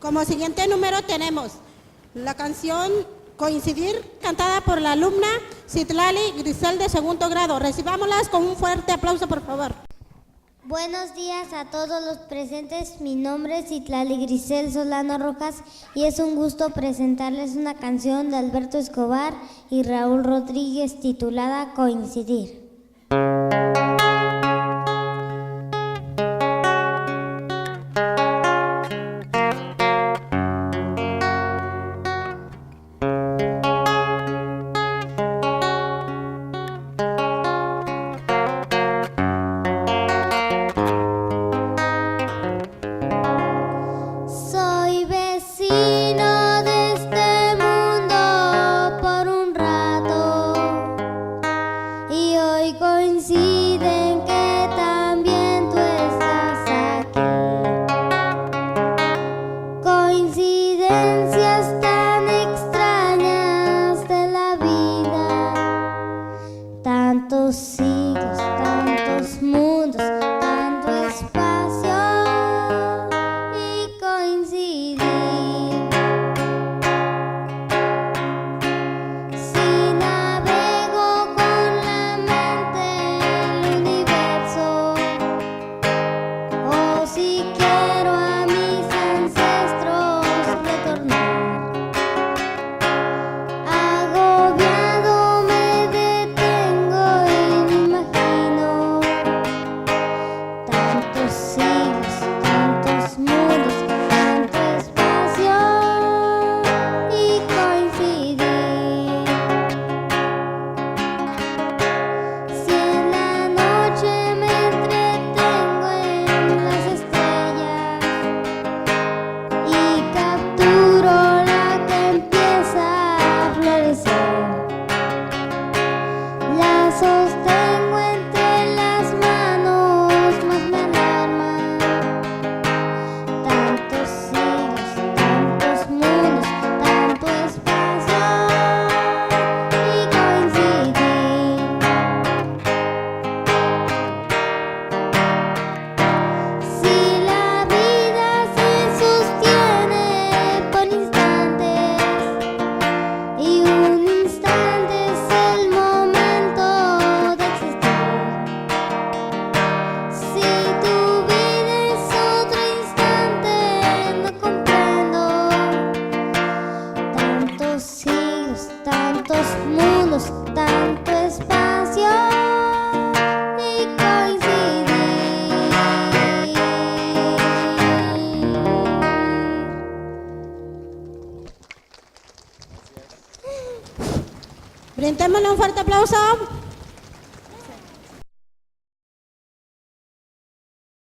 Como siguiente número tenemos la canción Coincidir, cantada por la alumna Citlali Grisel de segundo grado. Recibámoslas con un fuerte aplauso, por favor. Buenos días a todos los presentes. Mi nombre es Citlali Grisel Solano Rojas y es un gusto presentarles una canción de Alberto Escobar y Raúl Rodríguez titulada Coincidir. Soy vecino de este mundo por un rato y hoy coinciden que también tú estás aquí. Coincidencias tan extrañas de la vida, tantos siglos, tantos mundos, tanto espacio y coincidir. Si navego con la mente el universo, o si quiero a mis ancestros retornar, agobiado me detengo y me imagino tantos siglos, tantos mundos, tanto espacio y coincidir. Si en la noche me entretengo en las estrellas y capturo la que empieza a florecer, la sostengo entre las manos, más me alarma. Tantos siglos, tantos mundos, tanto espacio y coincidir. Si la vida se sostiene por instantes y un instante es el momento de existir, si tu vida es otro instante, no comprendo tantos siglos, tantos mundos, tanto espacio y coincidir. Brindémosle un fuerte aplauso.